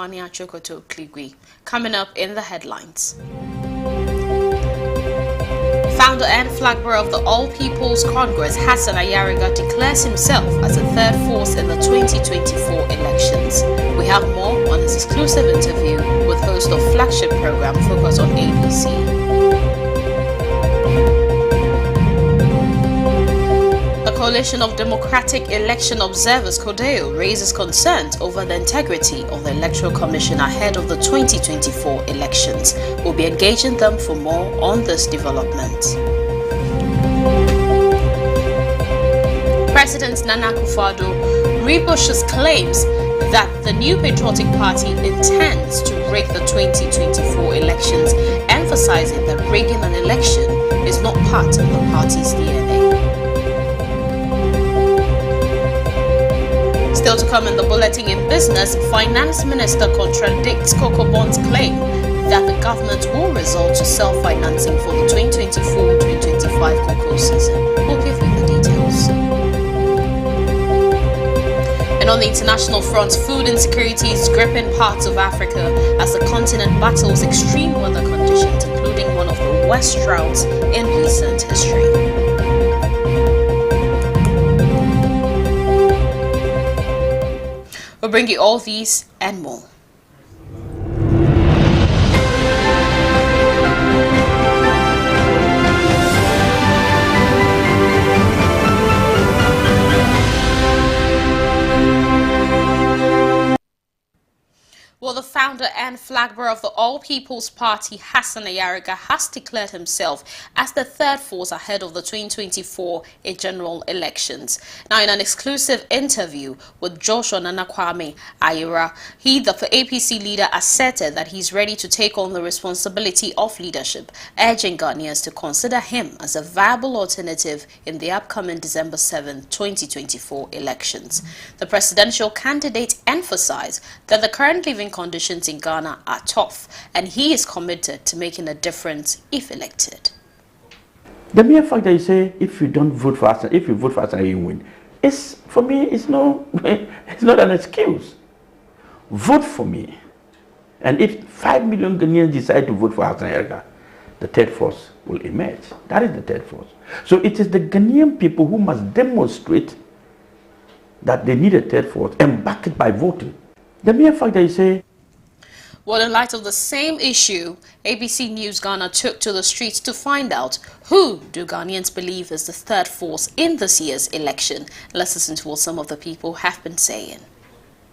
Ania Chokoto Kligwi. Coming up in the headlines. Founder and flag bearer of the All People's Congress, Hassan Ayariga, declares himself as a third force in the 2024 elections. We have more on his exclusive interview with host of flagship program Focus on ABC. Coalition of Democratic Election Observers CODEO raises concerns over the integrity of the Electoral Commission ahead of the 2024 elections. We'll be engaging them for more on this development. President Nana Akufo-Addo rebushes claims that the new Patriotic Party intends to rig the 2024 elections, emphasizing that rigging an election is not part of the party's DNA. Still to come in the bulletin in business, Finance Minister contradicts Cocoa Bond's claim that the government will resort to self-financing for the 2024-2025 cocoa season. We'll give you the details. And on the international front, food insecurity is gripping parts of Africa as the continent battles extreme weather conditions, including one of the worst droughts in recent history. We'll bring you all these and more. Well, the founder and flag bearer of the All People's Party, Hassan Ayariga, has declared himself as the third force ahead of the 2024 general elections. Now, in an exclusive interview with Joshua Nana Kwame Ayira, the APC leader asserted that he's ready to take on the responsibility of leadership, urging Ghanaians to consider him as a viable alternative in the upcoming December 7, 2024 elections. The presidential candidate emphasized that the current living conditions in Ghana are tough, and he is committed to making a difference if elected. The mere fact that you say if you don't vote for us, if you vote for us, you win, is for me it's not an excuse. Vote for me, and if 5 million Ghanaians decide to vote for Hassan Ayariga, the third force will emerge. That is the third force. So it is the Ghanaian people who must demonstrate that they need a third force and back it by voting. The mere fact that you say... Well, in light of the same issue, ABC News Ghana took to the streets to find out who do Ghanaians believe is the third force in this year's election. Let's listen to what some of the people have been saying.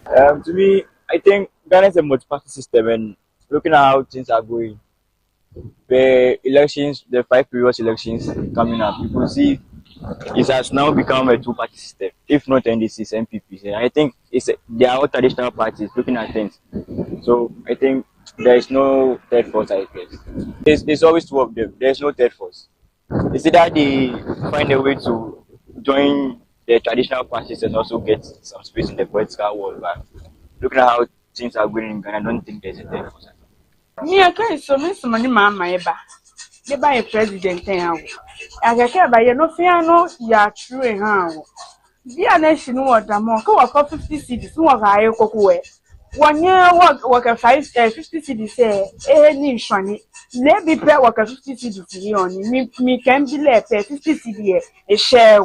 To me, I think Ghana is a multi-party system, and looking at how things are going, the elections, the 5 previous elections coming up, you can see it has now become a two-party system, if not NDCs, MPPs. And I think they are all traditional parties looking at things. So I think there is no third force, I guess. There's always two of them. There's no third force. It's either they find a way to join the traditional parties and also get some space in the political world. But looking at how things are going in Ghana, I don't think there's a third force. Me, okay, so Miss Money Mama, they buy a president. I can't buy no fear, no, ya true. The nation was the more 50 cities, who are higher cocoa. 1 year work a 50 cities, say, shiny. Let me pay work a 50 cities on me can be left 50 cities a share.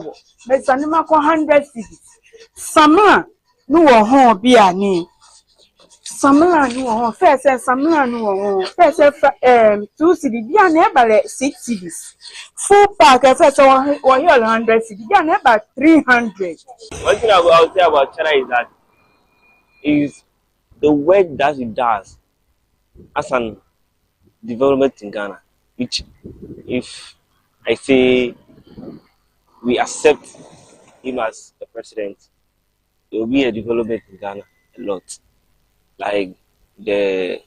But some 100 cities. Summer, no home be a name. Summer no first summer no first 2 cities be never 6 cities. Full park first 100 cities be never 300. One thing I will say about China is that is the work that it does as an development in Ghana, which if I say we accept him as the president, there will be a development in Ghana a lot. Like the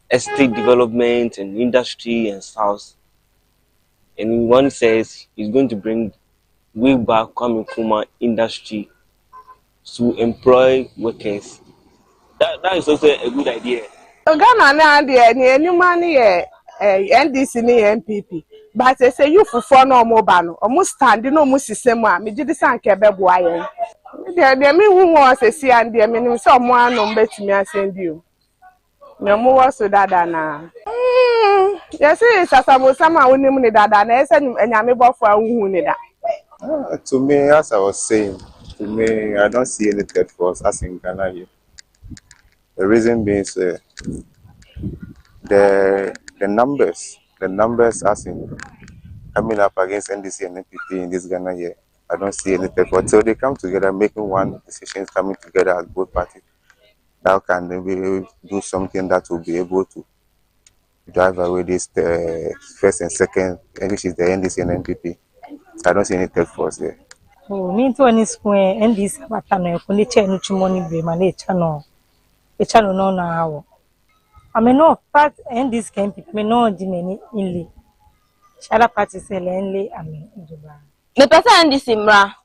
estate development and industry and stuff. And one says he's going to bring way back Kwame Nkrumah industry to employ workers. That is also a good idea. Ghana na any money NDC ni MPP. But I say you for no mobile. Almost standing no system. Me did this and kebe boy. There me who was a see and dear me someone on bet me I send you. No more so that na. Yes, it's as I was someone who knew that and I said and I'm about for who need that. To me, as I was saying, to me, I don't see any threat for us as in Ghana here. The reason being the numbers as in coming up against NDC and NPP in this Ghana here. I don't see any threat. Until they come together, making one decision, coming together as both parties, that can maybe do something that will be able to drive away this first and second, which is the NDC and NPP. I don't see any threat for us there. Oh, me to any square and this batano, only chain which money be my channel. A channel no now. I may know part and this camp, may know Jimmy inly. Shall I party sell only? I mean, The person this imra.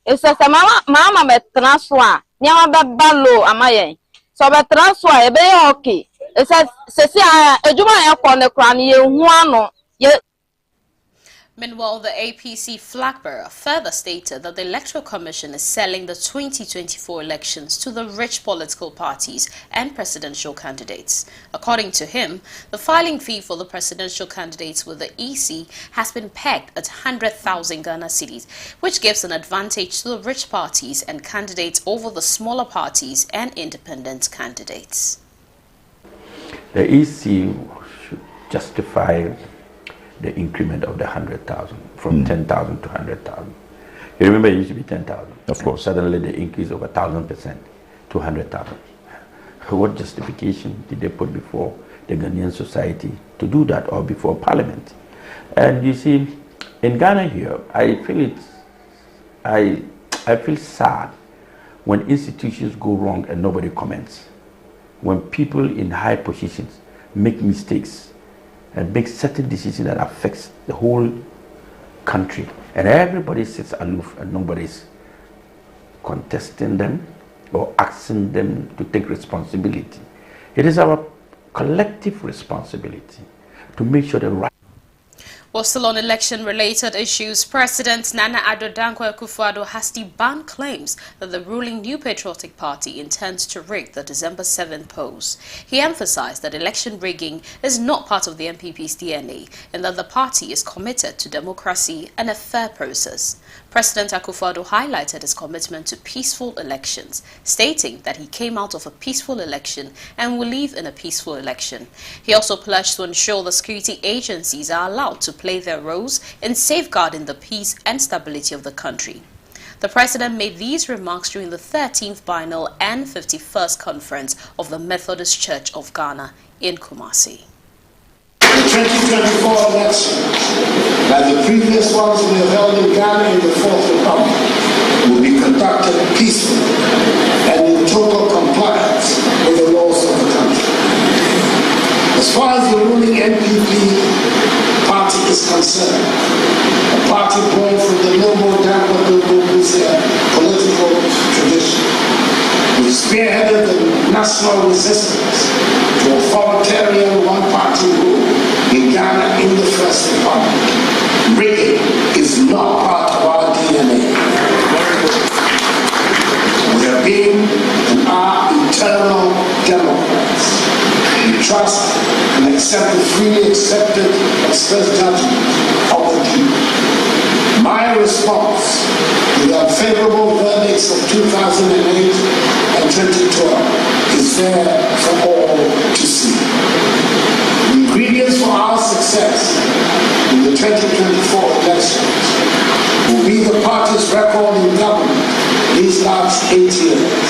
It's a mama bet transfer. Nyama babalo amaye. So bet transfer e be okay. It says Cecia ejuma ya kwa ne kra ne yehuano ye. Meanwhile, the APC flag bearer further stated that the Electoral Commission is selling the 2024 elections to the rich political parties and presidential candidates. According to him, the filing fee for the presidential candidates with the EC has been pegged at 100,000 Ghana cedis, which gives an advantage to the rich parties and candidates over the smaller parties and independent candidates. The EC should justify the increment of the 100,000 from 10,000 to 100,000. You remember it used to be 10,000. Of course. Suddenly the increase of 1,000% to 100,000. What justification did they put before the Ghanaian society to do that, or before Parliament? And you see, in Ghana here, I feel sad when institutions go wrong and nobody comments. When people in high positions make mistakes and make certain decisions that affects the whole country, and everybody sits aloof and nobody's contesting them or asking them to take responsibility. It is our collective responsibility to make sure the right. Well, still on election-related issues, President Nana Addo Dankwa Akufo-Addo has debunked claims that the ruling New Patriotic Party intends to rig the December 7th polls. He emphasized that election rigging is not part of the NPP's DNA and that the party is committed to democracy and a fair process. President Akufo-Addo highlighted his commitment to peaceful elections, stating that he came out of a peaceful election and will leave in a peaceful election. He also pledged to ensure the security agencies are allowed to play their roles in safeguarding the peace and stability of the country. The president made these remarks during the 13th Biennial and 51st Conference of the Methodist Church of Ghana in Kumasi. The 2024 election, like the previous ones we have held in Ghana in the Fourth Republic, will be conducted peacefully and in total compliance with the laws of the country. As far as the ruling NPP party is concerned, a party born from the noble Dankwa political tradition, which spearheaded the national resistance to authoritarian one-party rule in Ghana in the First Republic. Rigging is not part of our DNA. We have been and are eternal Democrats. We trust and accept the freely accepted express judgment of the people. My response to the unfavorable verdicts of 2008 and 2012 is there for all to see. The ingredients for our success in the 2024 elections will be the party's record in government these last 8 years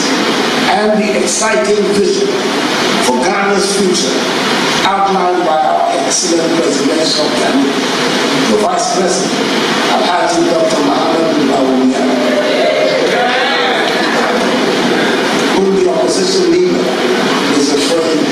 and the exciting vision for Ghana's future outlined by our excellent presidential candidate, the Vice President, Alhaji Dr. Mohamed Bawumia, whom the opposition leader is referring to.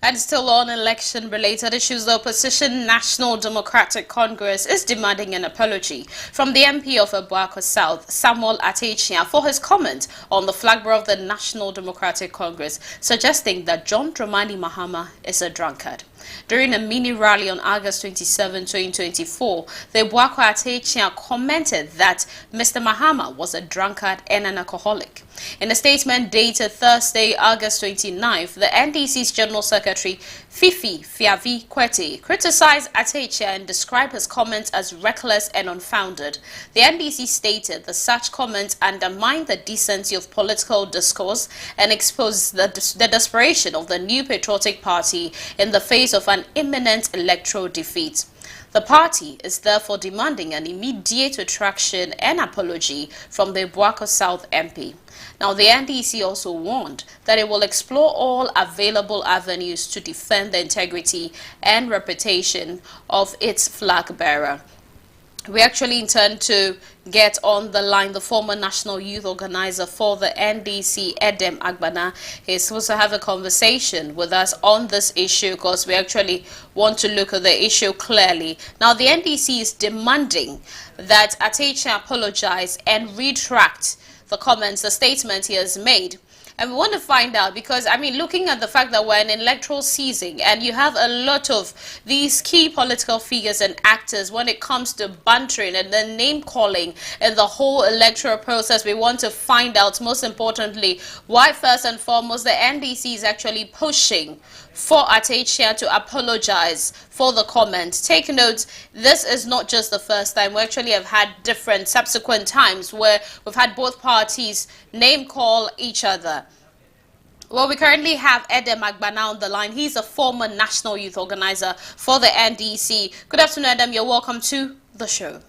And still on election-related issues, the opposition National Democratic Congress is demanding an apology from the MP of Abuako South, Samuel Atechia, for his comment on the flag bearer of the National Democratic Congress, suggesting that John Dramani Mahama is a drunkard. During a mini rally on August 27, 2024, the Abuako Atechia commented that Mr. Mahama was a drunkard and an alcoholic. In a statement dated Thursday, August 29th, the NDC's General Secretary, Fifi Fiavi Kwete, criticized Atechia and described his comments as reckless and unfounded. The NDC stated that such comments undermine the decency of political discourse and expose the desperation of the new patriotic party in the face of an imminent electoral defeat. The party is therefore demanding an immediate retraction and apology from the Abuako South MP. Now, the NDC also warned that it will explore all available avenues to defend the integrity and reputation of its flag bearer. We actually intend to get on the line the former national youth organizer for the NDC, Edem Agbana. He's supposed to have a conversation with us on this issue because we actually want to look at the issue clearly. Now, the NDC is demanding that Atechia apologize and retract the comments, the statement he has made. And we want to find out because, I mean, looking at the fact that we're in electoral season and you have a lot of these key political figures and actors when it comes to bantering and then name calling and the whole electoral process, we want to find out, most importantly, why first and foremost the NDC is actually pushing for Atechia to apologize for the comment. Take note, this is not just the first time. We actually have had different subsequent times where we've had both parties name call each other. Well, we currently have Edem Agbana on the line. He's a former national youth organizer for the NDC. Good afternoon, Edem. You're welcome to the show.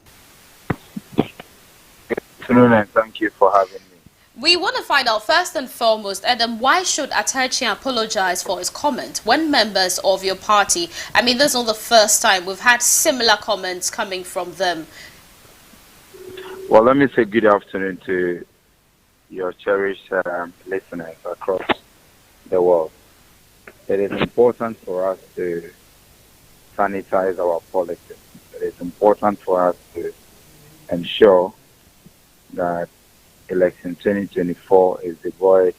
Good afternoon, and thank you for having me. We want to find out first and foremost, Edem, why should Atechia apologize for his comment when members of your party, I mean, this is not the first time we've had similar comments coming from them. Well, let me say good afternoon to your cherished listeners across the world. It is important for us to sanitize our politics. It is important for us to ensure that election 2024 is devoid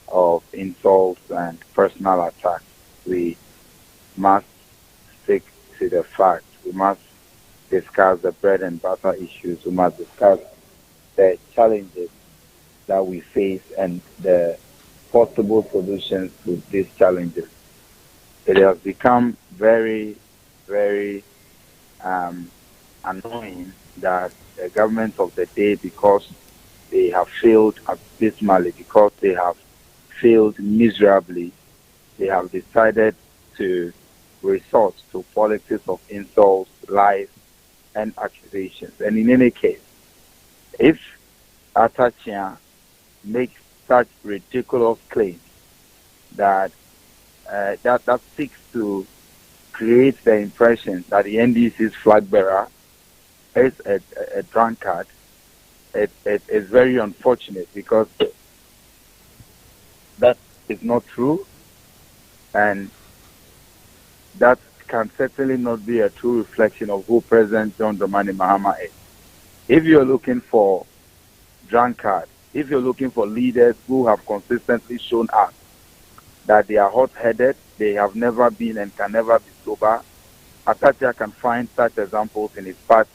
of insults and personal attacks. We must stick to the facts. We must discuss the bread and butter issues. We must discuss the challenges that we face and the possible solutions to these challenges. It has become very, very annoying that the government of the day, because they have failed abysmally, because they have failed miserably, they have decided to resort to politics of insults, lies, and accusations. And in any case, if Atechia makes such ridiculous claims that that seeks to create the impression that the NDC's flag bearer is a drunkard, it is very unfortunate because that is not true, and that can certainly not be a true reflection of who President John Dramani Mahama is. If you're looking for drunkards, if you're looking for leaders who have consistently shown us that they are hot-headed, they have never been and can never be sober, Atechia can find such examples in his party.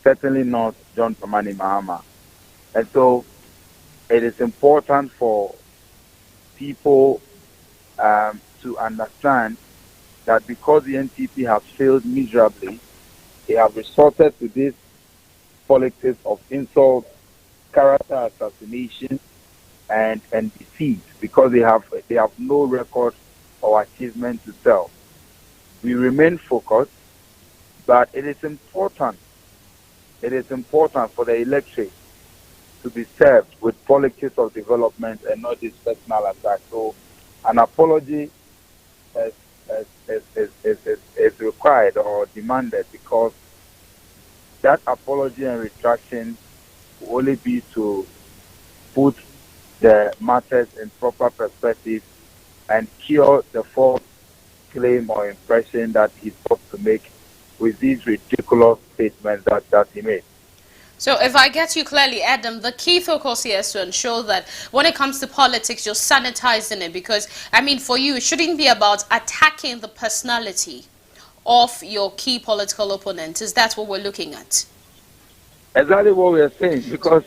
Certainly not John Dramani Mahama. And so it is important for people to understand that because the NTP has failed miserably, they have resorted to this politics of insult, character assassination, and defeat because they have no record or achievement to tell. We remain focused, but it is important. It is important for the electorate to be served with politics of development and not this personal attack. So, an apology is required or demanded because that apology and retraction will only be to put the matters in proper perspective and cure the false claim or impression that he sought to make with these ridiculous statements that he made. So if I get you clearly, Adam, the key focus here is to ensure that when it comes to politics, you're sanitizing it because, I mean, for you, it shouldn't be about attacking the personality of your key political opponent. Is that what we're looking at? Exactly what we are saying, because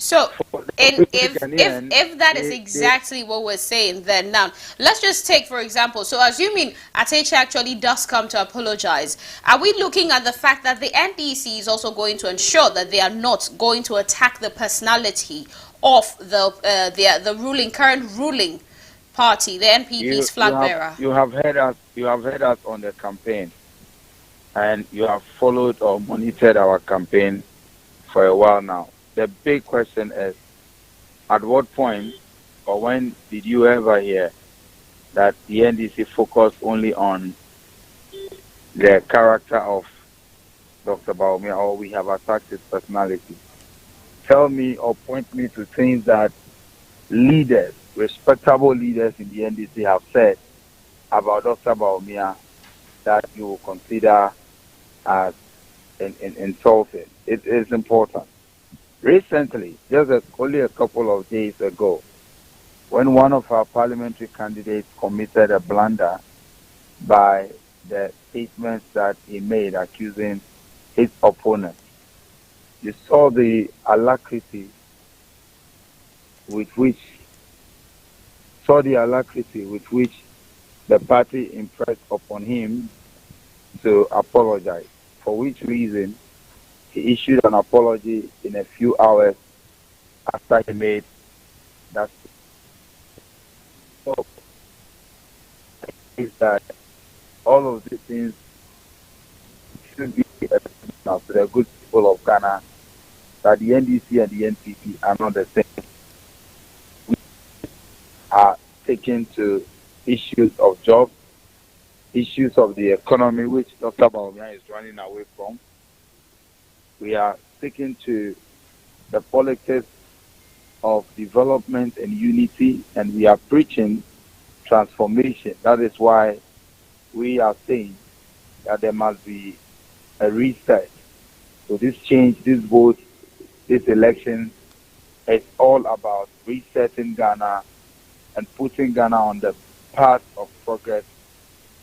So, for the and average if Ghanaian, that is they exactly what we're saying, then now let's just take for example. So, assuming Ateche actually does come to apologize, are we looking at the fact that the NDC is also going to ensure that they are not going to attack the personality of the ruling current ruling party, the NPP's flag bearer? you have heard us on the campaign, and you have followed or monitored our campaign for a while now. The big question is, at what point or when did you ever hear that the NDC focused only on the character of Dr. Baumia, or we have attacked his personality? Tell me or point me to things that leaders, respectable leaders in the NDC have said about Dr. Baumia that you will consider as insulting. It is important. Recently, only a couple of days ago, when one of our parliamentary candidates committed a blunder by the statements that he made accusing his opponent, you saw the alacrity with which the party impressed upon him to apologize, for which reason he issued an apology in a few hours after he made that. So, is that all of these things should be a signal to the good people of Ghana that the NDC and the NPP are not the same. We are taken to issues of jobs, issues of the economy, which Dr. Baumia is running away from. We are sticking to the politics of development and unity, and we are preaching transformation. That is why we are saying that there must be a reset. So this change, this vote, this election is all about resetting Ghana and putting Ghana on the path of progress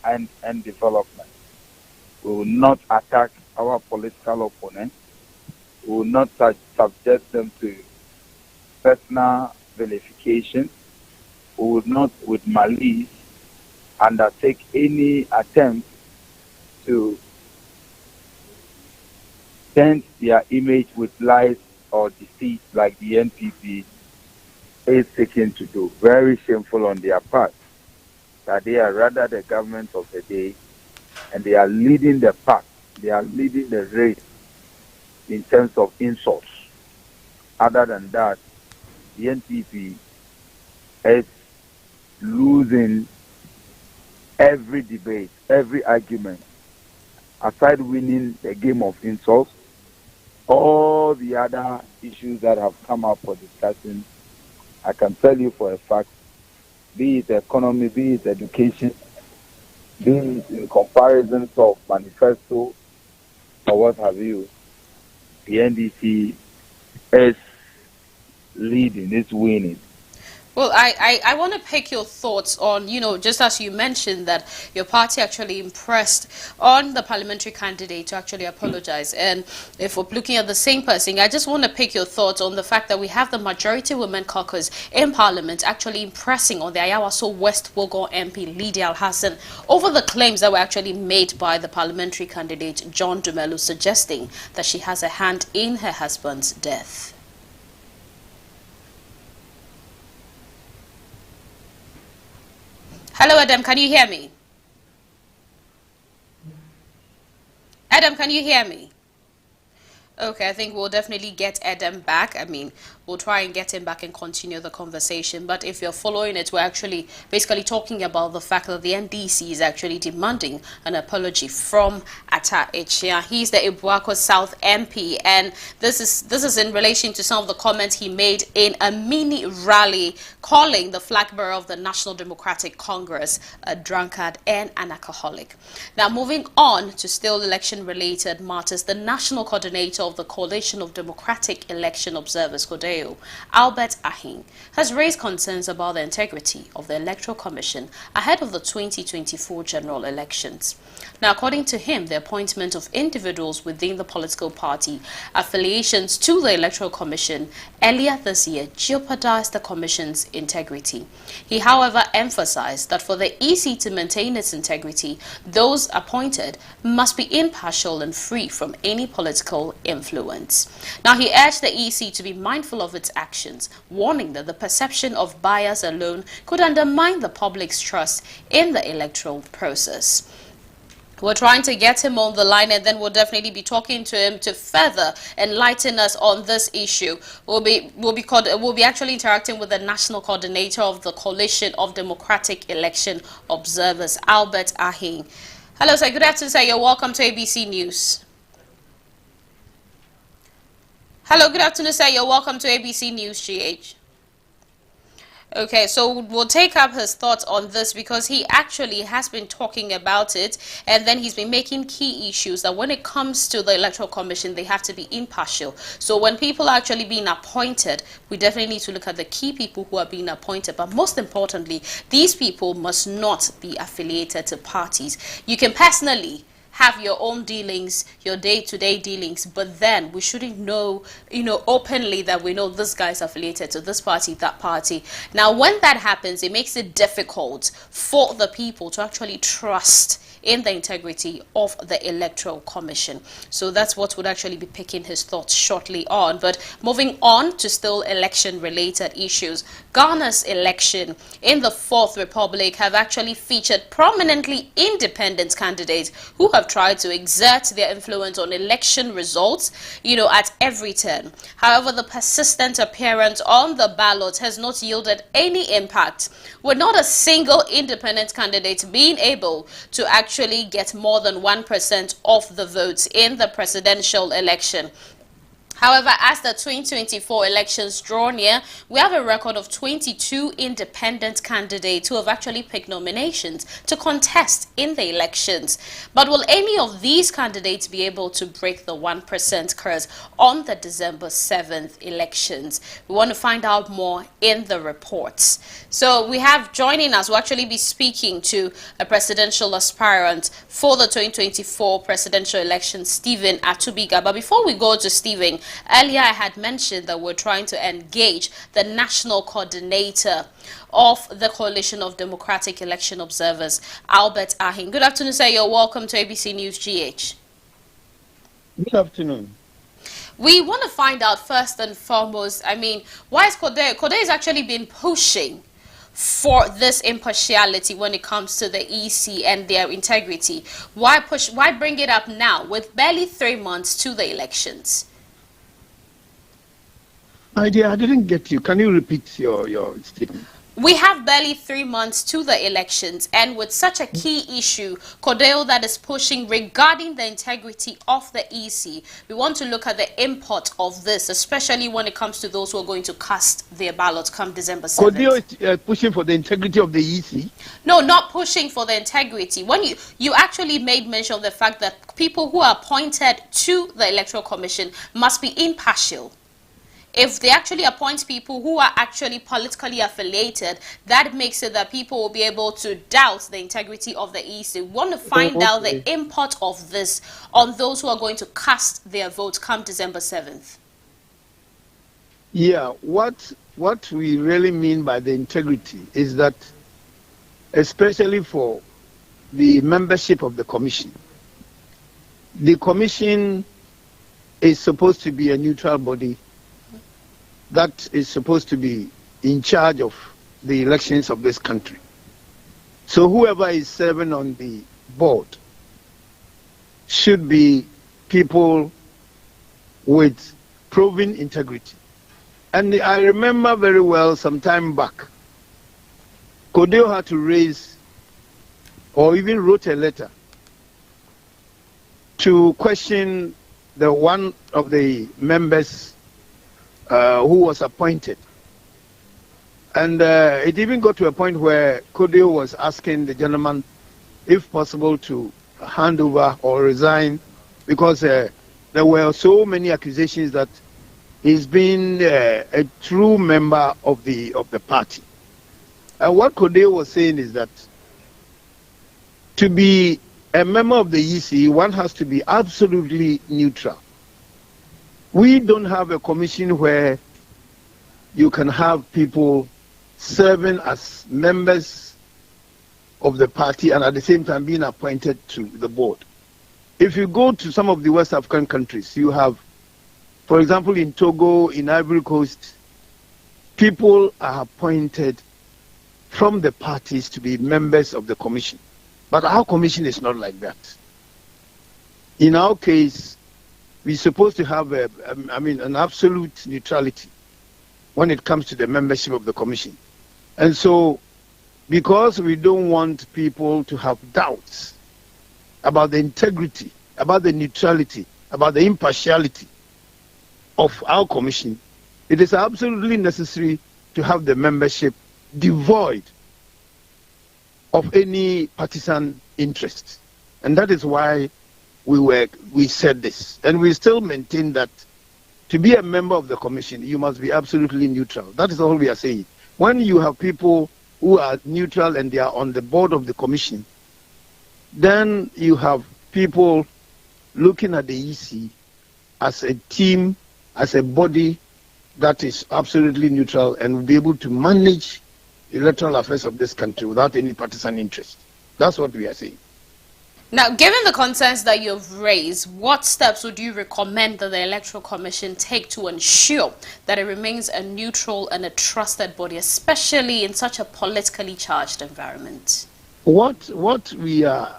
and development. We will not attack our political opponents. We will not subject them to personal vilification. We will not, with malice, undertake any attempt to dent their image with lies or deceit like the NPP is seeking to do. Very shameful on their part that they are rather the government of the day, and they are leading the pack. They are leading the race in terms of insults. Other than that, the NPP is losing every debate, every argument. Aside winning the game of insults, all the other issues that have come up for discussion, I can tell you for a fact, be it economy, be it education, be it in comparisons of manifesto or what have you, the NDC is leading, is winning. Well, I want to pick your thoughts on, just as you mentioned that your party actually impressed on the parliamentary candidate to actually apologize. And if we're looking at the same person, I just want to pick your thoughts on the fact that we have the majority women caucus in parliament actually impressing on the Ayawaso West Wogo MP Lydia Al-Hassan over the claims that were actually made by the parliamentary candidate John Dumelu, suggesting that she has a hand in her husband's death. Hello, Adam, can you hear me? Adam, can you hear me? Okay, I think we'll definitely get Adam back. I mean, we'll try and get him back and continue the conversation. But if you're following it, we're actually basically talking about the fact that the NDC is actually demanding an apology from Atta Echia. He's the Ibuako South MP, and this is in relation to some of the comments he made in a mini rally calling the flag bearer of the National Democratic Congress a drunkard and an alcoholic. Now, moving on to still election-related matters, the national coordinator of the Coalition of Democratic Election Observers, CODEO, Albert Ahin, has raised concerns about the integrity of the Electoral Commission ahead of the 2024 general elections. Now, according to him, the appointment of individuals within the political party affiliations to the Electoral Commission earlier this year jeopardized the Commission's integrity. He, however, emphasized that for the EC to maintain its integrity, those appointed must be impartial and free from any political influence. Now, he urged the EC to be mindful of its actions, warning that the perception of bias alone could undermine the public's trust in the electoral process. We're trying to get him on the line, and then we'll definitely be talking to him to further enlighten us on this issue. We'll be actually interacting with the national coordinator of the Coalition of Democratic Election Observers, Albert Ahin. Hello, sir. Good afternoon, sir. You're welcome to ABC News. Hello, good afternoon, sir. You're welcome to ABC News, GH. Okay, so we'll take up his thoughts on this because he actually has been talking about it, and then he's been making key issues that when it comes to the Electoral Commission, they have to be impartial. So when people are actually being appointed, we definitely need to look at the key people who are being appointed. But most importantly, these people must not be affiliated to parties. You can personally have your own dealings, your day-to-day dealings, but then we shouldn't know, openly that we know this guy is affiliated to this party, that party. Now, when that happens, it makes it difficult for the people to actually trust in the integrity of the Electoral Commission. So that's what would actually be picking his thoughts shortly on. But moving on to still election-related issues, Ghana's election in the Fourth Republic have actually featured prominently independent candidates who have tried to exert their influence on election results, at every turn. However, the persistent appearance on the ballot has not yielded any impact, with not a single independent candidate being able to actually get more than 1% of the votes in the presidential election. However, as the 2024 elections draw near, we have a record of 22 independent candidates who have actually picked nominations to contest in the elections. But will any of these candidates be able to break the 1% curse on the December 7th elections? We want to find out more in the reports. So we have joining us, we'll actually be speaking to a presidential aspirant for the 2024 presidential election, Stephen Atubiga. But before we go to Stephen, earlier I had mentioned that we're trying to engage the national coordinator of the Coalition of Democratic Election Observers, Albert Ahin. Good afternoon, sir. You're welcome to ABC News GH. Good afternoon. We want to find out first and foremost, why is CODEO has actually been pushing for this impartiality when it comes to the EC and their integrity? Why bring it up now with barely 3 months to the elections? My dear, I didn't get you. Can you repeat your statement? We have barely 3 months to the elections, and with such a key issue, CODEO, that is pushing regarding the integrity of the EC, we want to look at the import of this, especially when it comes to those who are going to cast their ballots come December 7th. CODEO is pushing for the integrity of the EC? No, not pushing for the integrity. When you actually made mention of the fact that people who are appointed to the Electoral Commission must be impartial. If they actually appoint people who are actually politically affiliated, that makes it that people will be able to doubt the integrity of the EC. We want to find out the import of this on those who are going to cast their votes come December 7th. Yeah, what we really mean by the integrity is that, especially for the membership of the commission is supposed to be a neutral body that is supposed to be in charge of the elections of this country. So whoever is serving on the board should be people with proven integrity. And I remember very well some time back, Kodeo had to raise or even wrote a letter to question the one of the members who was appointed. And it even got to a point where Kodeo was asking the gentleman, if possible, to hand over or resign, because there were so many accusations that he's been a true member of the party. And what Kodeo was saying is that to be a member of the EC, one has to be absolutely neutral. We don't have a commission where you can have people serving as members of the party and at the same time being appointed to the board. If you go to some of the West African countries, you have, for example, in Togo, in Ivory Coast, people are appointed from the parties to be members of the commission. But our commission is not like that. In our case, we're supposed to have an absolute neutrality when it comes to the membership of the commission. And so, because we don't want people to have doubts about the integrity, about the neutrality, about the impartiality of our commission, it is absolutely necessary to have the membership devoid of any partisan interest. And that is why we said this. And we still maintain that to be a member of the commission, you must be absolutely neutral. That is all we are saying. When you have people who are neutral and they are on the board of the commission, then you have people looking at the EC as a team, as a body that is absolutely neutral and will be able to manage electoral affairs of this country without any partisan interest. That's what we are saying. Now, given the concerns that you've raised, what steps would you recommend that the Electoral Commission take to ensure that it remains a neutral and a trusted body, especially in such a politically charged environment? What we are,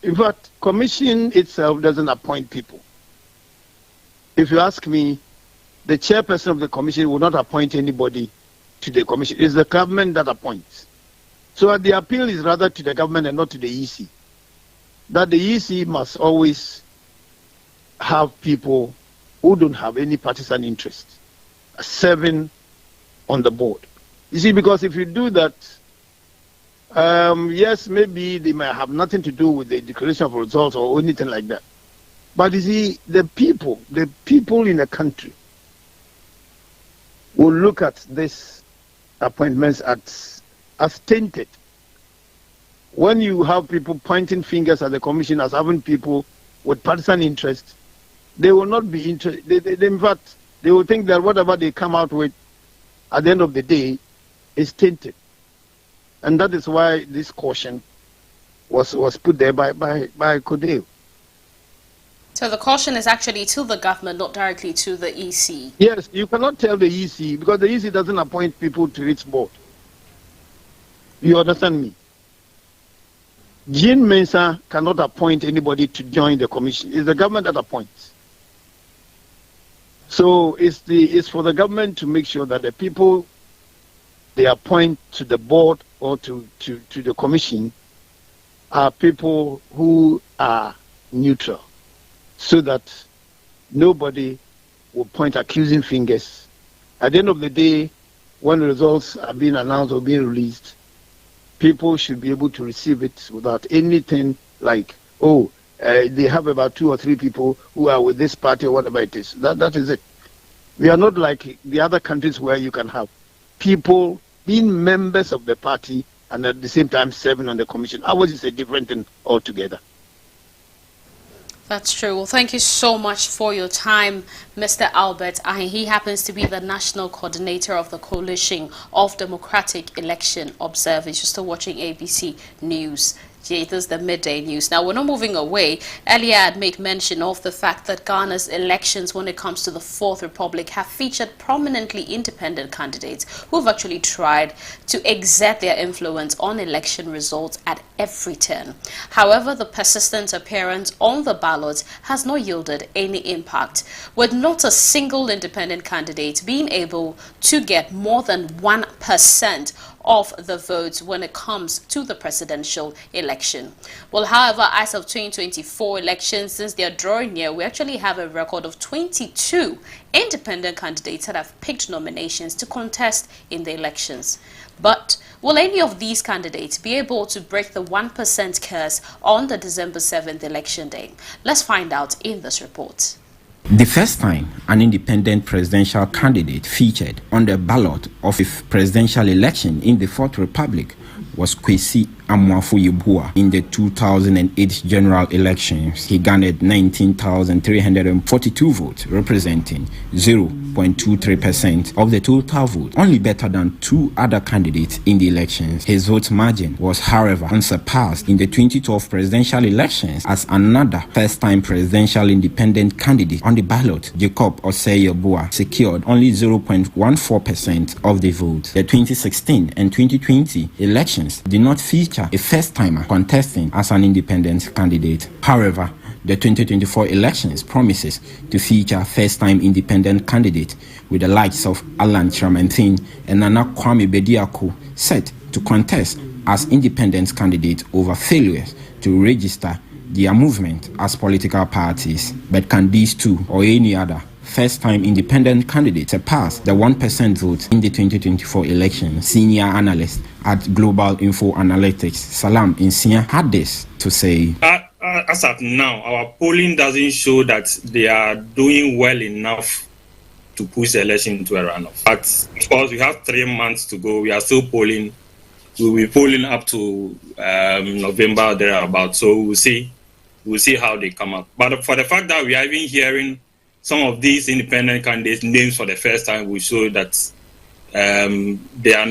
in fact, Commission itself doesn't appoint people. If you ask me, the chairperson of the Commission will not appoint anybody to the Commission. It's the government that appoints. So the appeal is rather to the government and not to the EC. That the EC must always have people who don't have any partisan interest serving on the board. You see, because if you do that, yes, maybe they might have nothing to do with the declaration of results or anything like that. But you see, the people in the country will look at these appointments as tainted. When you have people pointing fingers at the commission as having people with partisan interest, they will not be interested. In fact, they will think that whatever they come out with at the end of the day is tainted. And that is why this caution was put there by Kodeo. So the caution is actually to the government, not directly to the EC. Yes, you cannot tell the EC because the EC doesn't appoint people to its board. You understand me? Jean Mensa cannot appoint anybody to join the commission. It's the government that appoints. So it's for the government to make sure that the people they appoint to the board or to the commission are people who are neutral, so that nobody will point accusing fingers. At the end of the day, when the results are being announced or being released, people should be able to receive it without anything like, they have about 2 or 3 people who are with this party or whatever it is. That is it. We are not like the other countries where you can have people being members of the party and at the same time serving on the commission. Ours is a different thing altogether. That's true. Well, thank you so much for your time, Mr. Albert. He happens to be the National Coordinator of the Coalition of Democratic Election Observers. You're still watching ABC News Yeah, it is the midday news. Now, we're not moving away. Earlier, I had made mention of the fact that Ghana's elections, when it comes to the Fourth Republic, have featured prominently independent candidates who've actually tried to exert their influence on election results at every turn. However, the persistent appearance on the ballot has not yielded any impact, with not a single independent candidate being able to get more than 1% of the votes when it comes to the presidential election. Well, however, as of 2024 elections, since they are drawing near, we actually have a record of 22 independent candidates that have picked nominations to contest in the elections. But will any of these candidates be able to break the 1% curse on the December 7th election day? Let's find out in this report. The first time an independent presidential candidate featured on the ballot of a presidential election in the Fourth Republic was Kwesi Amoafo-Yeboah in the 2008 general elections. He garnered 19,342 votes, representing 0.23% of the total vote, only better than two other candidates in the elections. His vote margin was, however, unsurpassed in the 2012 presidential elections as another first-time presidential independent candidate on the ballot, Jacob Osei-Yeboah, secured only 0.14% of the vote. The 2016 and 2020 elections did not feature a first-timer contesting as an independent candidate. However, the 2024 elections promises to feature first-time independent candidate with the likes of Alan Chiramanthin and Nana Kwame Bediako set to contest as independent candidates over failures to register their movement as political parties. But can these two or any other first-time independent candidates surpass the 1% vote in the 2024 election? Senior analyst at Global Info Analytics, Salam Insia, had this to say. As of now, our polling doesn't show that they are doing well enough to push the election into a runoff. But of course, we have 3 months to go. We are still polling. We will be polling up to November thereabout. So we'll see how they come up. But for the fact that we are even hearing some of these independent candidates' names for the first time, will show that they are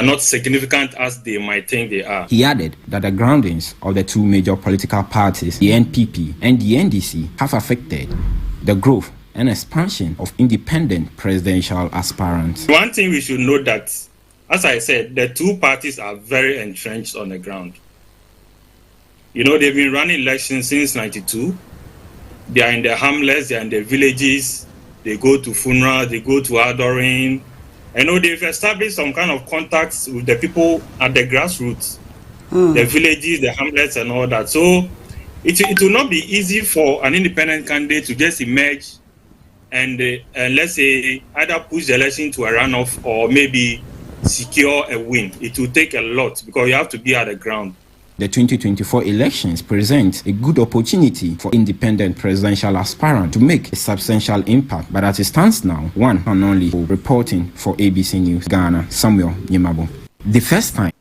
not significant as they might think they are. He added that the groundings of the two major political parties, the NPP and the NDC, have affected the growth and expansion of independent presidential aspirants. One thing we should note that, as I said, the two parties are very entrenched on the ground. You know, they've been running elections since 92. They are in the hamlets, they are in the villages, they go to funerals, they go to adoring. I know they've established some kind of contacts with the people at the grassroots, the villages, the hamlets and all that. So it will not be easy for an independent candidate to just emerge and let's say either push the election to a runoff or maybe secure a win. It will take a lot because you have to be at the ground. The 2024 elections present a good opportunity for independent presidential aspirants to make a substantial impact. But as it stands now, one and only reporting for ABC News Ghana, Samuel Nyemabo. The first time.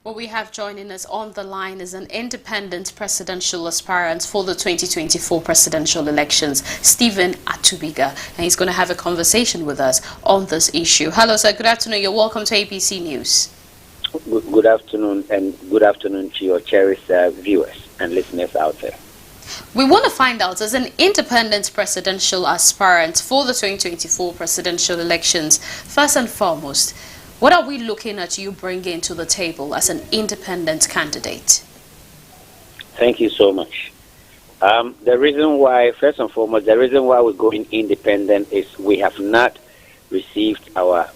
What we have joining us on the line is an independent presidential aspirant for the 2024 presidential elections, Stephen Atubiga, and he's going to have a conversation with us on this issue. Hello, sir. Good afternoon. You're welcome to ABC News. Good afternoon, and good afternoon to your cherished viewers and listeners out there. We want to find out, as an independent presidential aspirant for the 2024 presidential elections, first and foremost, what are we looking at you bringing to the table as an independent candidate? Thank you so much. The reason why, first and foremost, the reason why we're going independent is we have not received our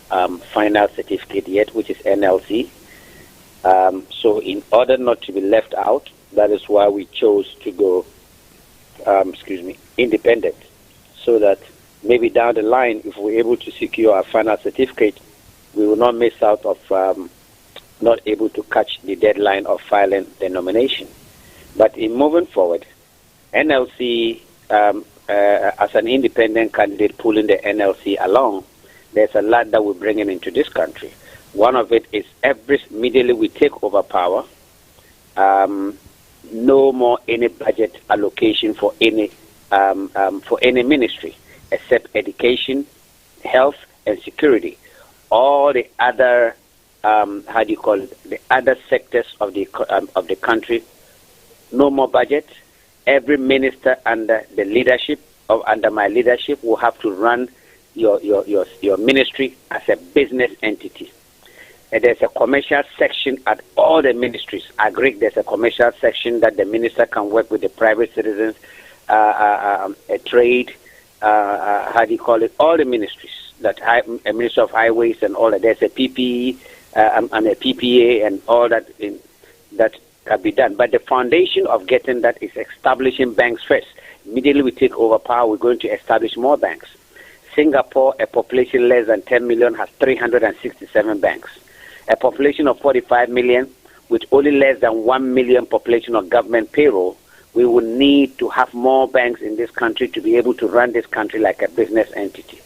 final certificate yet, which is NLC. So in order not to be left out, that is why we chose to go, independent, so that maybe down the line, if we're able to secure our final certificate, we will not miss out of not able to catch the deadline of filing the nomination. But in moving forward, NLC, as an independent candidate pulling the NLC along, there's a lot that we're bringing into this country. One of it is immediately we take over power, no more any budget allocation for any ministry except education, health, and security. All the other how do you call it, the other sectors of the country. No more budget. Every minister under the leadership under my leadership will have to run your ministry as a business entity. And there's a commercial section at all the ministries. There's a commercial section that the minister can work with the private citizens, a trade, how do you call it, all the ministries, a Ministry of Highways and all that. There's a PPE and a PPA and all that that can be done. But the foundation of getting that is establishing banks first. Immediately we take over power, we're going to establish more banks. Singapore, a population less than 10 million, has 367 banks. A population of 45 million, with only less than 1 million population of government payroll, we will need to have more banks in this country to be able to run this country like a business entity.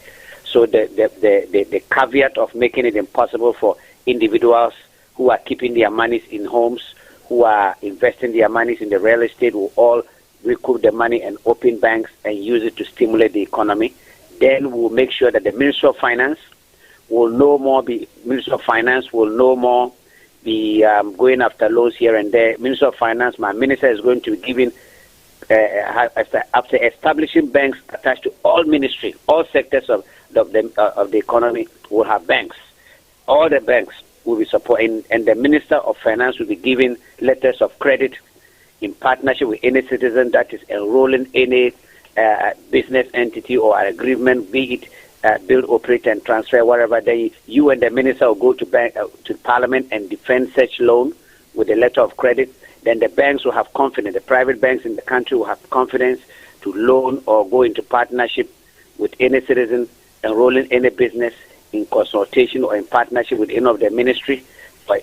So the caveat of making it impossible for individuals who are keeping their monies in homes, who are investing their monies in the real estate, will all recoup the money and open banks and use it to stimulate the economy. Then we'll make sure that the Ministry of Finance will no more be going after loans here and there. Minister of Finance, my minister is going to be giving after establishing banks attached to all ministry, all sectors of the economy will have banks. All the banks will be supporting, and the Minister of Finance will be giving letters of credit in partnership with any citizen that is enrolling any business entity or agreement, be it build, operate, and transfer, whatever. Then you and the minister will go to Parliament and defend such loan with a letter of credit. Then the banks will have confidence. The private banks in the country will have confidence to loan or go into partnership with any citizen enrolling any business in consultation or in partnership with any of the ministry,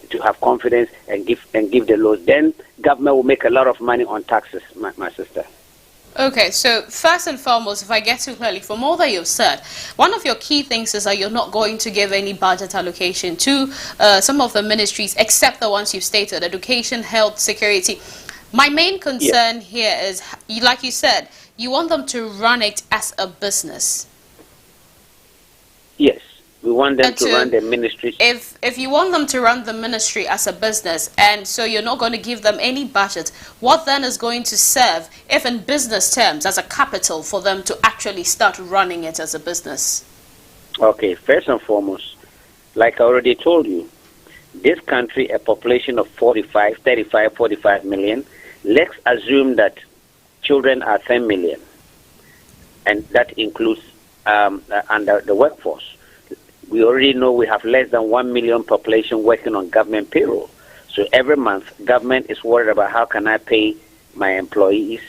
to have confidence and give the loans. Then government will make a lot of money on taxes, my sister. Okay, so first and foremost, if I get too clearly, from all that you've said, one of your key things is that you're not going to give any budget allocation to some of the ministries, except the ones you've stated: education, health, security. My main concern here is, like you said, you want them to run it as a business. Yes. We want them to run the ministry. If you want them to run the ministry as a business, and so you're not going to give them any budget, what then is going to serve, if in business terms, as a capital for them to actually start running it as a business? Okay, first and foremost, like I already told you, this country, a population of 45 million, let's assume that children are 10 million, and that includes under the workforce. We already know we have less than 1 million population working on government payroll. So every month, government is worried about how can I pay my employees,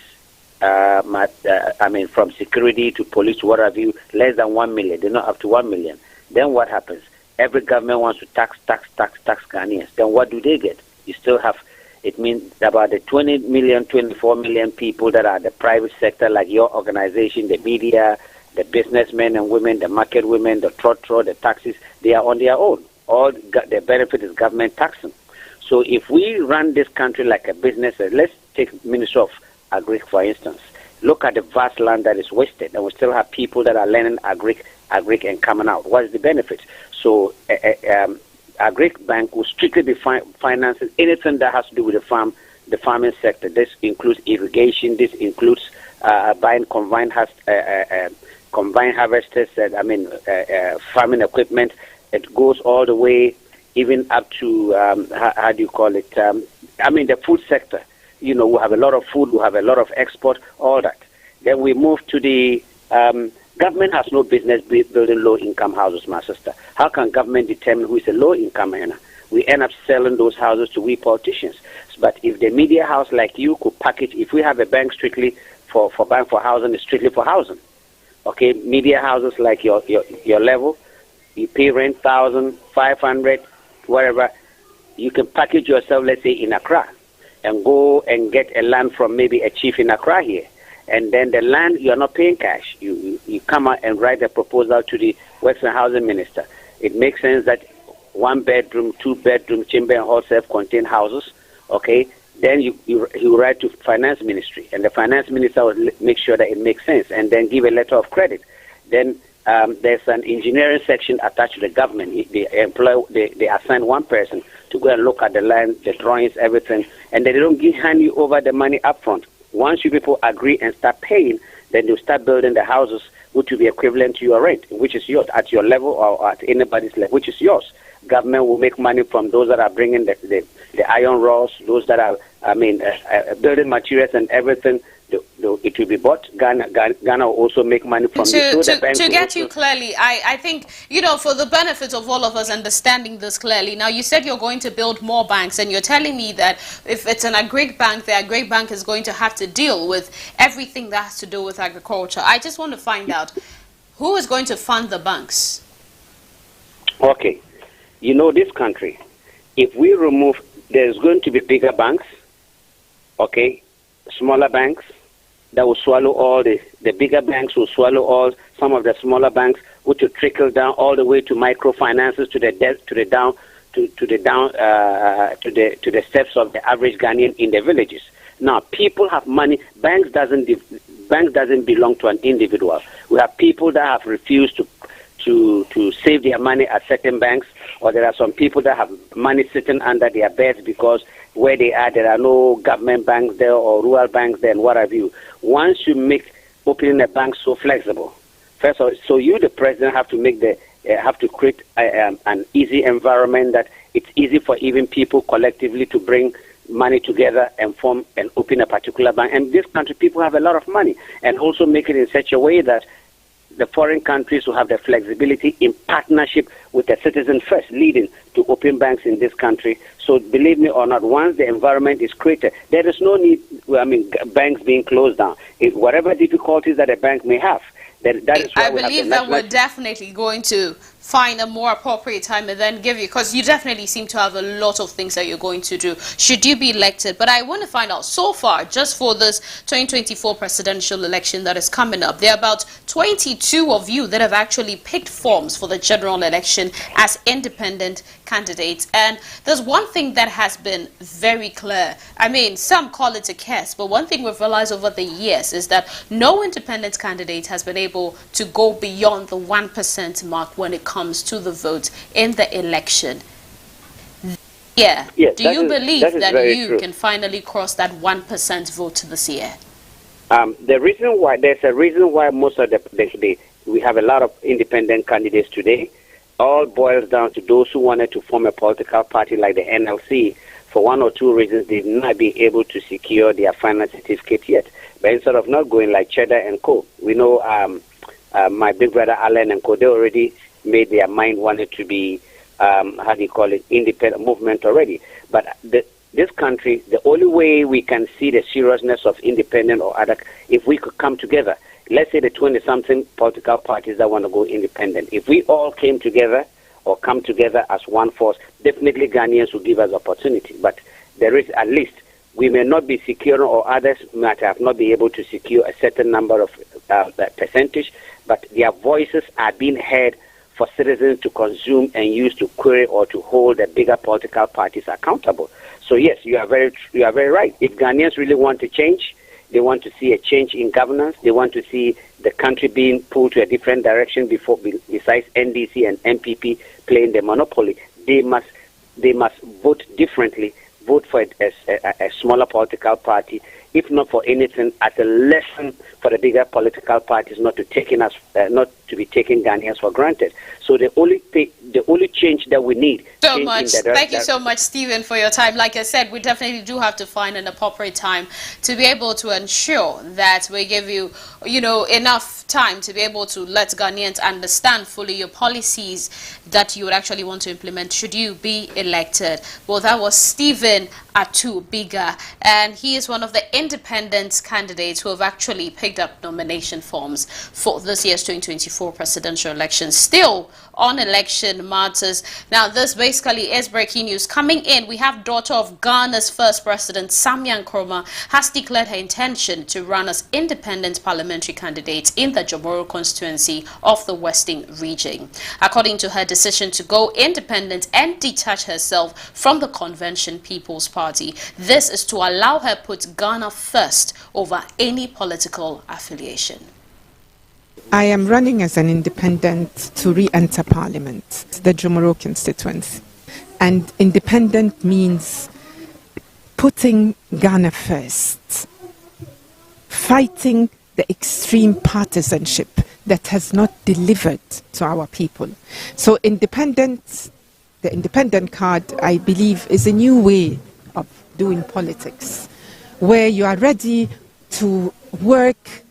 from security to police to whatever you, less than 1 million. They're not up to 1 million. Then what happens? Every government wants to tax Ghanaians. Then what do they get? You still have, it means about the 20 million, 24 million people that are the private sector, like your organization, the media, the businessmen and women, the market women, the trotro, the taxis, they are on their own. All the benefit is government taxing. So if we run this country like a business, let's take Ministry of Agri, for instance. Look at the vast land that is wasted, and we still have people that are learning agri and coming out. What is the benefit? So Agri Bank will strictly be financing anything that has to do with the farming sector. This includes irrigation. This includes buying combined harvesters, farming equipment. It goes all the way even up to, how do you call it, the food sector. We have a lot of food, we have a lot of export, all that. Then we move to the, government has no business building low-income houses, my sister. How can government determine who is a low-income earner? We end up selling those houses to we politicians. But if the media house like you could package, if we have a bank strictly for bank for housing, it's strictly for housing. Okay, media houses like your level, you pay rent 1,500, whatever. You can package yourself, let's say, in Accra, and go and get a land from maybe a chief in Accra here. And then the land, you're not paying cash. You come out and write a proposal to the Works and Housing Minister. It makes sense that 1 bedroom, 2 bedroom, chamber and hall self-contained houses, okay? Then you write to Finance Ministry, and the Finance Minister will make sure that it makes sense, and then give a letter of credit. Then there's an engineering section attached to the government. They assign one person to go and look at the land, the drawings, everything, and they don't hand you over the money up front. Once you people agree and start paying, then you start building the houses, which will be equivalent to your rent, which is yours, at your level or at anybody's level, which is yours. Government will make money from those that are bringing the iron rods, those that are, building materials and everything. It will be bought. Ghana will also make money from it. So to get you clearly, I think, for the benefit of all of us understanding this clearly, now you said you're going to build more banks, and you're telling me that if it's an agric bank, the agric bank is going to have to deal with everything that has to do with agriculture. I just want to find out who is going to fund the banks. Okay. This country, if we remove, there's going to be bigger banks, okay, smaller banks that will swallow all the bigger banks will swallow all some of the smaller banks, which will trickle down all the way to microfinances, to the debt, to the steps of the average Ghanaian in the villages. Now, people have money. Banks doesn't belong to an individual. We have people that have refused to save their money at certain banks, or there are some people that have money sitting under their beds because where they are, there are no government banks there or rural banks there and what have you. Once you make opening a bank so flexible, first of all, so you, the president, have to create an easy environment that it's easy for even people collectively to bring money together and form and open a particular bank. And this country, people have a lot of money, and also make it in such a way that the foreign countries will have the flexibility in partnership with the citizen first, leading to open banks in this country. So believe me or not, once the environment is created, there is no need, banks being closed down. Whatever difficulties that a bank may have, that is why I believe that we're definitely going to find a more appropriate time and then give you, because you definitely seem to have a lot of things that you're going to do should you be elected. But I want to find out, so far, just for this 2024 presidential election that is coming up, there are about 22 of you that have actually picked forms for the general election as independent candidates. And there's one thing that has been very clear. I mean, some call it a curse, but one thing we've realized over the years is that no independent candidate has been able to go beyond the 1% mark when it comes to the vote in the election. Yeah. Yes, do you believe that you true. can finally cross that 1% vote this year? There's a reason why most of we have a lot of independent candidates today. All boils down to those who wanted to form a political party like the NLC. For one or two reasons, they did not be able to secure their final certificate yet. But instead of not going like Cheddar and Co., we know my big brother Alan and Co., they already made their mind wanted to be, independent movement already. But this country, the only way we can see the seriousness of independent or other, if we could come together, let's say the 20-something political parties that want to go independent, if we all came together or come together as one force, definitely Ghanaians will give us opportunity. But there is, at least, we may not be secure, or others might have not been able to secure a certain number of percentage, but their voices are being heard for citizens to consume and use to query or to hold the bigger political parties accountable. So yes, you are very right. If Ghanaians really want to change, they want to see a change in governance, they want to see the country being pulled to a different direction besides NDC and MPP playing the monopoly, they must vote differently, vote for a smaller political party, if not for anything, as a lesson for the bigger political parties not to be taking Ghanaians for granted. So the only change that we need. So much. Thank you so much, Stephen, for your time. Like I said, we definitely do have to find an appropriate time to be able to ensure that we give you, enough time to be able to let Ghanaians understand fully your policies that you would actually want to implement should you be elected. Well, that was Stephen Atu Biga, and he is one of the independent candidates who have actually picked up nomination forms for this year's 2024 presidential election. Still on election matters. Now, this basically is breaking news. Coming in, we have daughter of Ghana's first president, Samia Nkrumah, has declared her intention to run as independent parliamentary candidate in the Jomoro constituency of the Western region. According to her decision to go independent and detach herself from the Convention People's Party, this is to allow her put Ghana first over any political affiliation. I am running as an independent to re-enter Parliament, the Jomoro constituency. And independent means putting Ghana first, fighting the extreme partisanship that has not delivered to our people. So independence, the independent card, I believe, is a new way of doing politics, where you are ready to work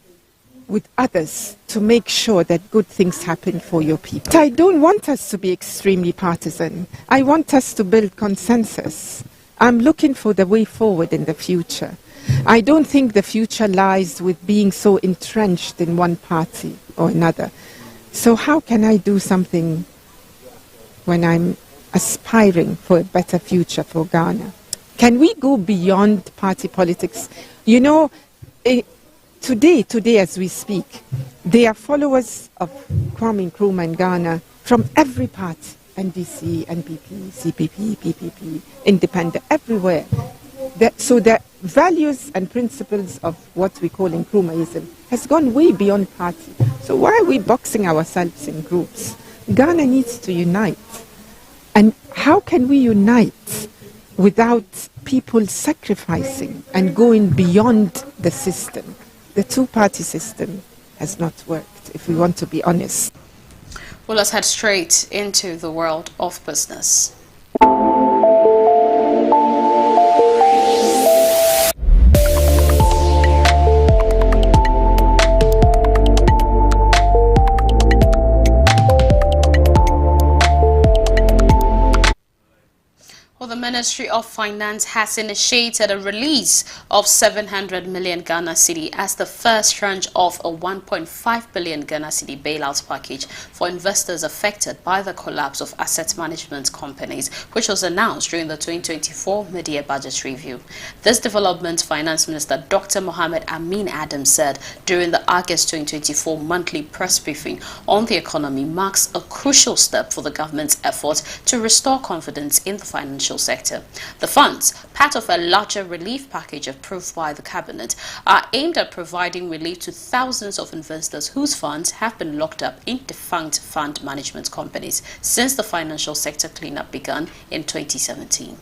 with others to make sure that good things happen for your people. I don't want us to be extremely partisan. I want us to build consensus. I'm looking for the way forward in the future. I don't think the future lies with being so entrenched in one party or another. So how can I do something when I'm aspiring for a better future for Ghana? Can we go beyond party politics? You know, today as we speak, there are followers of Kwame Nkrumah in Ghana from every party, NDC, NPP, CPP, PPP, Independent, everywhere. So the values and principles of what we call Nkrumahism has gone way beyond party. So why are we boxing ourselves in groups? Ghana needs to unite. And how can we unite without people sacrificing and going beyond the system? The two-party system has not worked, if we want to be honest. Well, let's head straight into the world of business. The Ministry of Finance has initiated a release of 700 million Ghana cedi as the first tranche of a 1.5 billion Ghana cedi bailout package for investors affected by the collapse of asset management companies, which was announced during the 2024 mid-year budget review. This development, Finance Minister Dr. Mohamed Amin Adam said during the August 2024 monthly press briefing on the economy, marks a crucial step for the government's efforts to restore confidence in the financial sector. The funds, part of a larger relief package approved by the cabinet, are aimed at providing relief to thousands of investors whose funds have been locked up in defunct fund management companies since the financial sector cleanup began in 2017.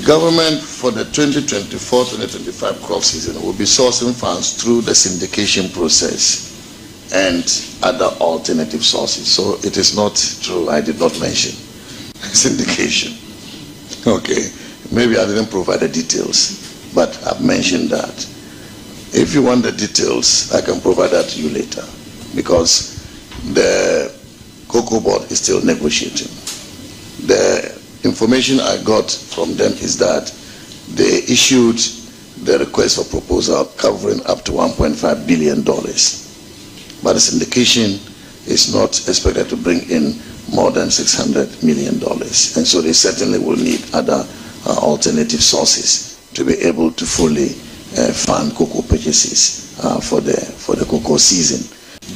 Government for the 2024-2025 crop season will be sourcing funds through the syndication process and other alternative sources. So it is not true, I did not mention syndication. Okay, maybe I didn't provide the details, but I've mentioned that. If you want the details, I can provide that to you later, because the Cocoa Board is still negotiating. The information I got from them is that they issued the request for proposal covering up to $1.5 billion, but the syndication is not expected to bring in more than $600 million, and so they certainly will need other alternative sources to be able to fully fund cocoa purchases for the cocoa season.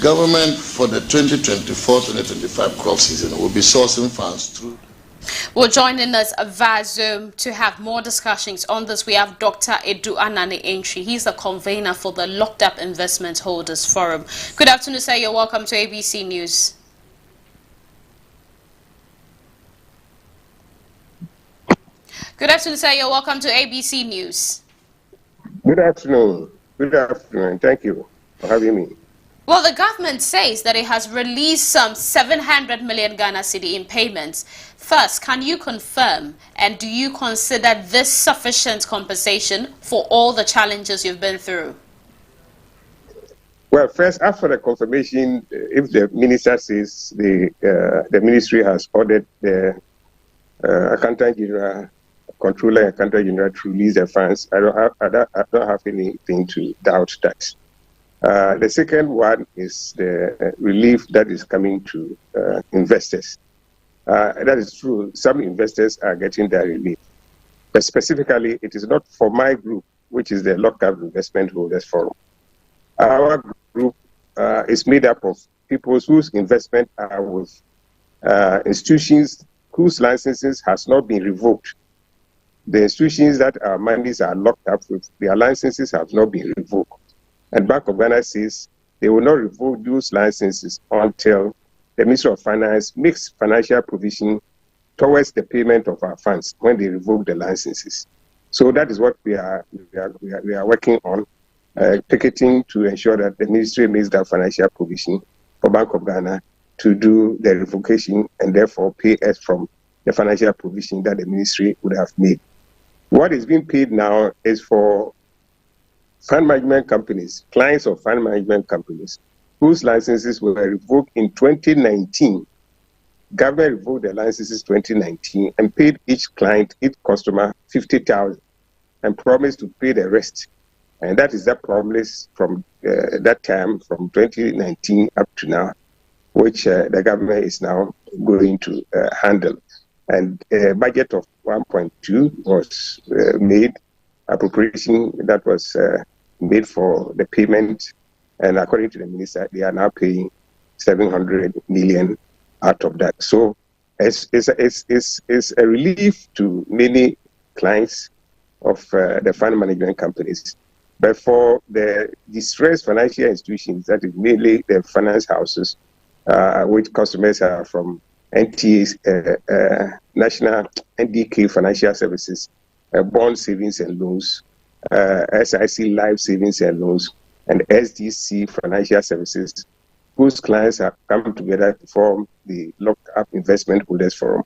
Government for the 2024-2025 crop season will be sourcing funds through. Well, joining us via Zoom to have more discussions on this, we have Dr. Edu Anane Entry. He's the convener for the Locked Up Investment Holders Forum. Good afternoon, sir. You're welcome to ABC News. Good afternoon, sir. You're welcome to ABC News. Good afternoon. Good afternoon. Thank you for having me. Well, the government says that it has released some 700 million Ghana cedi in payments. First, can you confirm, and do you consider this sufficient compensation for all the challenges you've been through? Well, first, as for the confirmation, if the minister says the ministry has ordered the Accountant General, Controller, Accountant General to release the funds, I don't have anything to doubt that. The second one is the relief that is coming to investors. That is true. Some investors are getting their relief. But specifically, it is not for my group, which is the Locked Up Investment Holders Forum. Our group is made up of people whose investment are with institutions whose licenses has not been revoked. The institutions that our monies are locked up with, their licenses have not been revoked. And Bank of Ghana says they will not revoke those licenses until the Ministry of Finance makes financial provision towards the payment of our funds when they revoke the licenses. So that is what we are working on, picketing to ensure that the ministry makes that financial provision for Bank of Ghana to do the revocation and therefore pay us from the financial provision that the ministry would have made. What is being paid now is for fund management companies, clients of fund management companies, whose licenses were revoked in 2019. Government revoked the licenses 2019 and paid each client, each customer 50,000 and promised to pay the rest. And that is the promise from that time, from 2019 up to now, which the government is now going to handle. And a budget of 1.2 was made, appropriation that was made for the payment. And according to the minister, they are now paying 700 million out of that. So it's a relief to many clients of the fund management companies. But for the distressed financial institutions, that is mainly the finance houses, which customers are from NTA's National NDK Financial Services, Bond Savings and Loans, SIC Life Savings and Loans, and SDC Financial Services, whose clients have come together to form the Locked-Up Investment Holders Forum.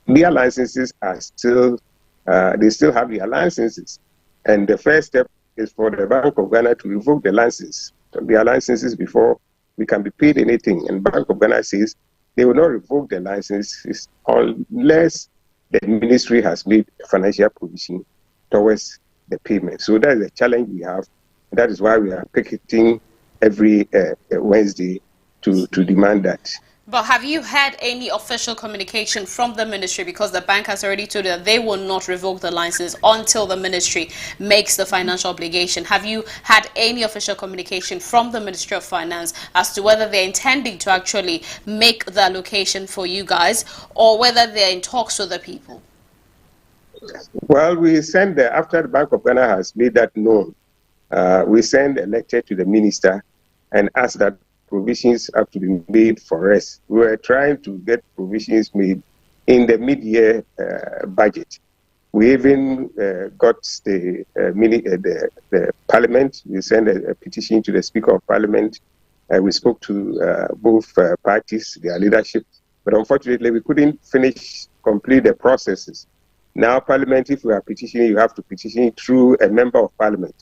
Their licenses are still, they still have their licenses. And the first step is for the Bank of Ghana to revoke the their licenses before we can be paid anything. And Bank of Ghana says they will not revoke the licenses unless the ministry has made financial provision towards the payment. So that is the challenge we have. That is why we are picketing every Wednesday to demand that. But have you had any official communication from the ministry? Because the bank has already told you that they will not revoke the license until the ministry makes the financial obligation. Have you had any official communication from the Ministry of Finance as to whether they're intending to actually make the allocation for you guys, or whether they're in talks with the people? Well, we send after the Bank of Ghana has made that known, we send a letter to the minister and ask that provisions have to be made for us. We were trying to get provisions made in the mid-year budget. We even got the Parliament. We sent a petition to the Speaker of Parliament. We spoke to both parties, their leadership, but unfortunately we couldn't complete the processes. Now, Parliament, if we are petitioning, you have to petition through a member of Parliament.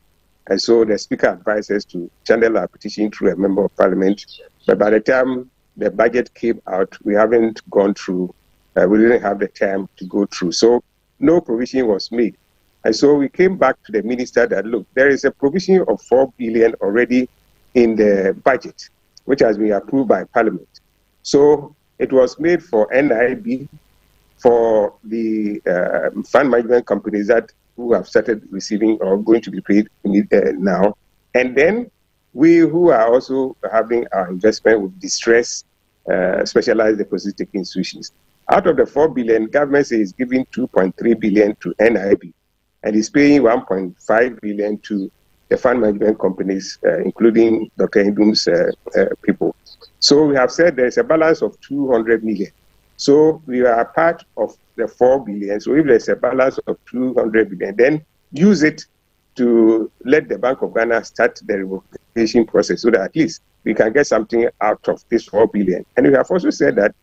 And so the Speaker advised us to channel our petition through a member of Parliament. But by the time the budget came out, we haven't gone through, we didn't have the time to go through. So no provision was made. And so we came back to the minister that, look, there is a provision of 4 billion already in the budget, which has been approved by Parliament. So it was made for NIB, for the fund management companies who have started receiving or going to be paid now. And then we who are also having our investment with distressed specialized deposit-taking institutions. Out of the 4 billion, government is giving 2.3 billion to NIB and is paying 1.5 billion to the fund management companies, including Dr. Indum's people. So we have said there's a balance of 200 million. So we are part of the 4 billion. So if there's a balance of 200 billion, then use it to let the Bank of Ghana start the revocation process so that at least we can get something out of this 4 billion. And we have also said that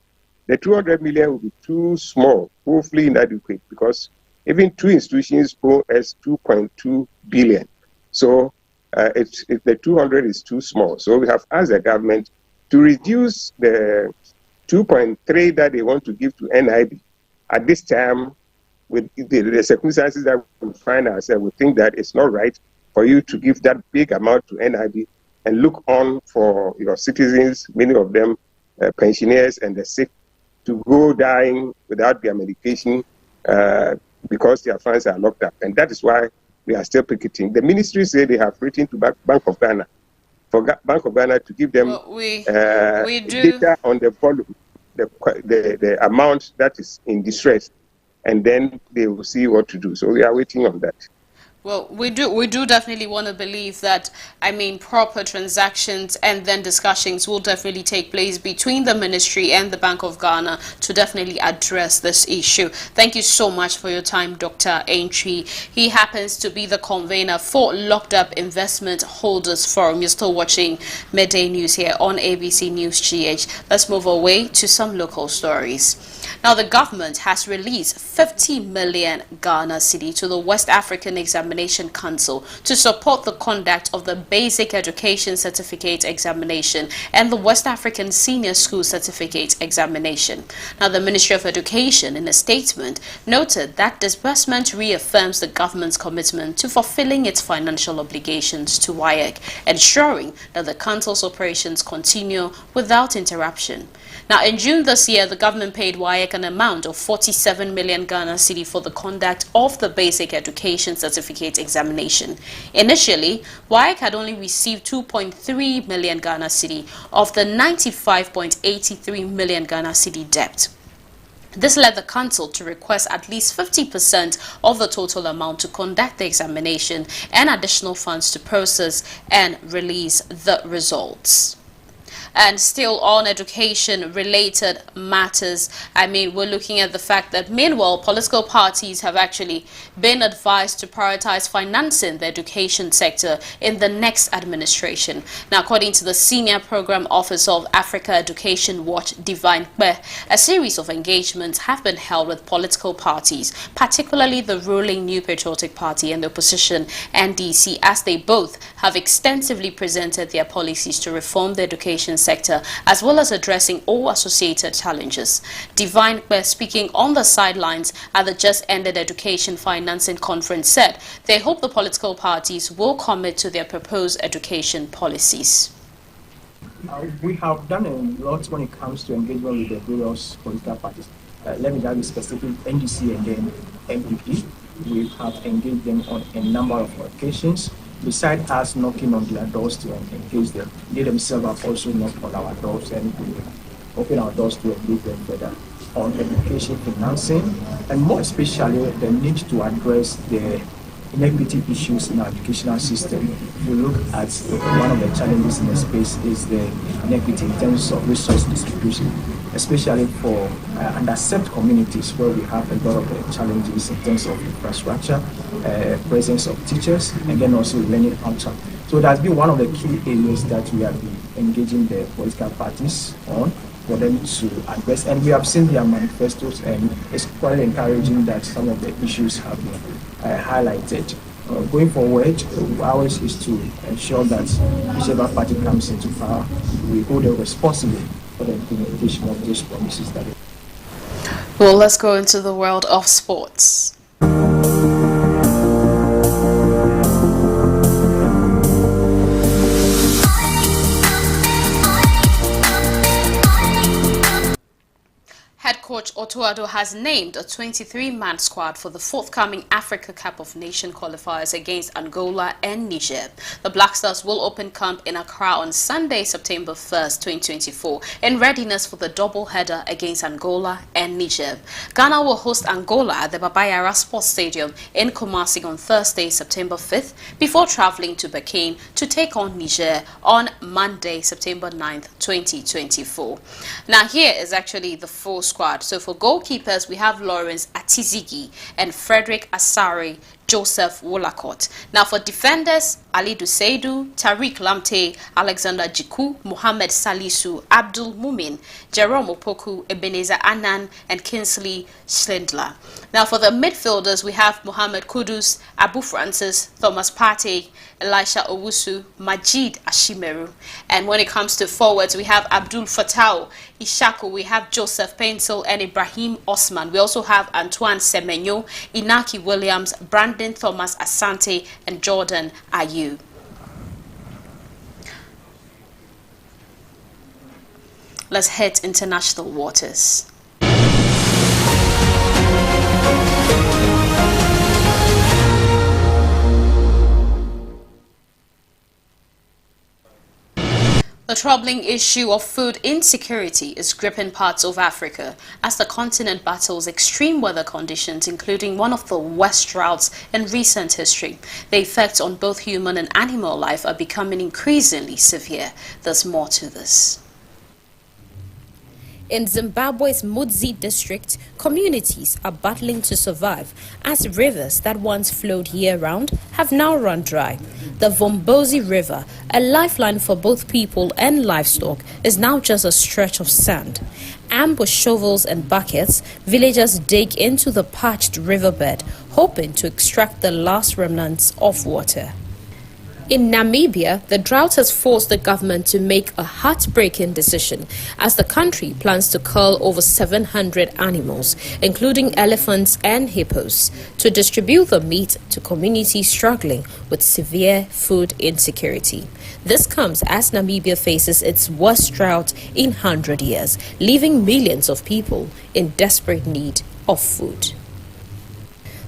the 200 million will be too small, hopefully inadequate, because even two institutions owe us 2.2 billion. So the 200 is too small. So we have asked the government to reduce the 2.3 that they want to give to NIB. At this time, with the circumstances that we find ourselves, we think that it's not right for you to give that big amount to NIB and look on for your citizens, many of them pensioners and the sick, to go dying without their medication because their funds are locked up. And that is why we are still picketing. The ministry said they have written to Bank of Ghana, for Bank of Ghana to give them data on the volume, the amount that is in distress, and then they will see what to do. So we are waiting on that. Well, we do definitely want to believe that, I mean, proper transactions and then discussions will definitely take place between the ministry and the Bank of Ghana to definitely address this issue. Thank you so much for your time, Dr. Aintree. He happens to be the convener for Locked Up Investment Holders Forum. You're still watching Midday News here on ABC News GH. Let's move away to some local stories. Now, the government has released 50 million Ghana cedi to the West African Examination Council to support the conduct of the Basic Education Certificate Examination and the West African Senior School Certificate Examination. Now, the Ministry of Education, in a statement, noted that disbursement reaffirms the government's commitment to fulfilling its financial obligations to WAEC, ensuring that the council's operations continue without interruption. Now, in June this year, the government paid WAEC an amount of 47 million Ghana cedi for the conduct of the Basic Education Certificate Examination. Initially, WAEC had only received 2.3 million Ghana cedi of the 95.83 million Ghana cedi debt. This led the council to request at least 50% of the total amount to conduct the examination and additional funds to process and release the results. And still on education-related matters, I mean, we're looking at the fact that meanwhile, political parties have actually been advised to prioritize financing the education sector in the next administration. Now, according to the Senior Program Officer of Africa Education Watch, Divine Kwe, a series of engagements have been held with political parties, particularly the ruling New Patriotic Party and the opposition NDC, as they both have extensively presented their policies to reform the education sector, as well as addressing all associated challenges. Divine Kwe, speaking on the sidelines at the just ended Education Financing Conference, said they hope the political parties will commit to their proposed education policies. We have done a lot when it comes to engagement with the various political parties. Let me be specific, NDC and then MPP. We have engaged them on a number of occasions. Besides us knocking on their doors to engage them, they themselves have also knocked on our doors and open our doors to engage them further on education financing, and more especially the need to address the inequity issues in our educational system. If we look at one of the challenges in the space is the inequity in terms of resource distribution, especially for underserved communities where we have a lot of challenges in terms of infrastructure, presence of teachers, and then also learning outcome. So that's been one of the key areas that we have been engaging the political parties on for them to address. And we have seen their manifestos, and it's quite encouraging that some of the issues have been highlighted. Going forward, ours is to ensure that whichever party comes into power, we hold them responsible for the implementation of these promises. Well, let's go into the world of sports. Head coach Otto Addo has named a 23-man squad for the forthcoming Africa Cup of Nations qualifiers against Angola and Niger. The Black Stars will open camp in Accra on Sunday, September 1st, 2024, in readiness for the double-header against Angola and Niger. Ghana will host Angola at the Baba Yara Sports Stadium in Kumasi on Thursday, September 5th, before traveling to Benin to take on Niger on Monday, September 9th, 2024. Now, here is actually the full squad. So for goalkeepers, we have Lawrence Atizigi and Frederick Asare, Joseph Wolacott. Now for defenders, Ali Duseidu, Tariq Lamte, Alexander Jiku, Mohamed Salisu, Abdul Mumin, Jerome Opoku, Ebenezer Anan, and Kinsley Schindler. Now for the midfielders, we have Mohamed Kudus, Abu Francis, Thomas Partey, Elisha Owusu, Majid Ashimeru. And when it comes to forwards, we have Abdul Fattah Ishaku, we have Joseph Pencil and Ibrahim Osman. We also have Antoine Semenyo, Inaki Williams, Brandon Thomas Asante, and Jordan Ayew. Let's head international waters. The troubling issue of food insecurity is gripping parts of Africa as the continent battles extreme weather conditions, including one of the worst droughts in recent history. The effects on both human and animal life are becoming increasingly severe. There's more to this. In Zimbabwe's Mudzi district, communities are battling to survive as rivers that once flowed year-round have now run dry. The Vombozi River, a lifeline for both people and livestock, is now just a stretch of sand. Armed with shovels and buckets, villagers dig into the parched riverbed, hoping to extract the last remnants of water. In Namibia, the drought has forced the government to make a heartbreaking decision as the country plans to cull over 700 animals, including elephants and hippos, to distribute the meat to communities struggling with severe food insecurity. This comes as Namibia faces its worst drought in 100 years, leaving millions of people in desperate need of food.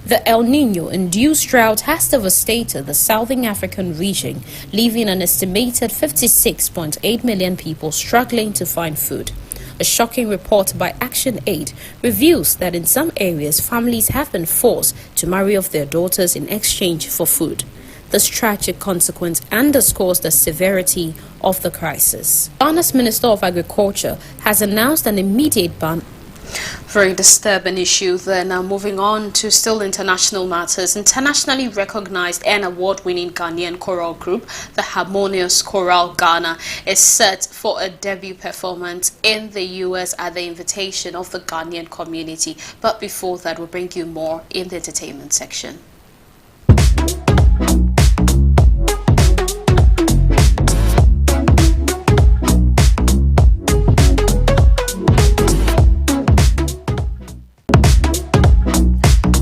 The El Niño-induced drought has devastated the Southern African region, leaving an estimated 56.8 million people struggling to find food. A shocking report by Action Aid reveals that in some areas, families have been forced to marry off their daughters in exchange for food. This tragic consequence underscores the severity of the crisis. Ghana's Minister of Agriculture has announced an immediate ban. Very disturbing issue there. Now moving on to still international matters. Internationally recognized and award-winning Ghanaian choral group, the Harmonious Chorale Ghana, is set for a debut performance in the US at the invitation of the Ghanaian community. But before that, we'll bring you more in the entertainment section.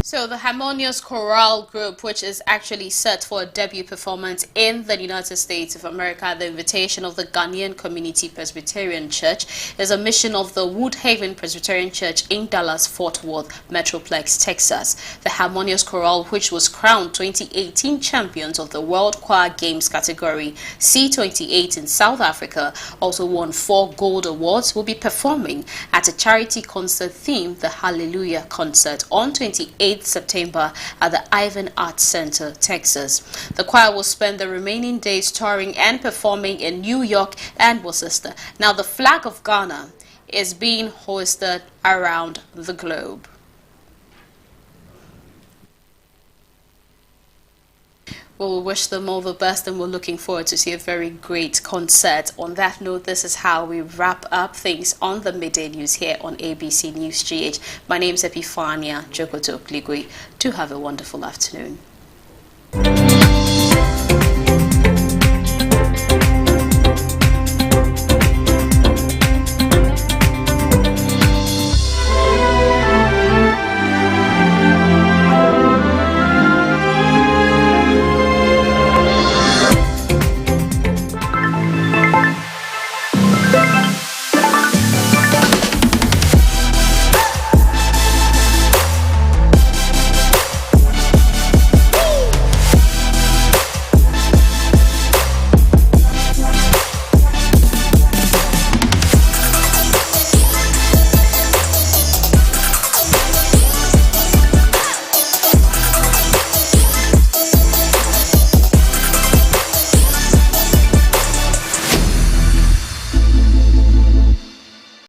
So the Harmonious Chorale Group, which is actually set for a debut performance in the United States of America at the invitation of the Ghanaian Community Presbyterian Church, is a mission of the Woodhaven Presbyterian Church in Dallas-Fort Worth Metroplex, Texas. The Harmonious Chorale, which was crowned 2018 champions of the World Choir Games category C28 in South Africa, also won 4 gold awards, will be performing at a charity concert themed the Hallelujah Concert on 28th September at the Ivan Arts Center, Texas. The choir will spend the remaining days touring and performing in New York and Worcester. Now, the flag of Ghana is being hoisted around the globe. Well, we wish them all the best and we're looking forward to see a very great concert. On that note, this is how we wrap up things on the Midday News here on ABC News GH. My name is Epifania Jokoto Kligwe. Do have a wonderful afternoon.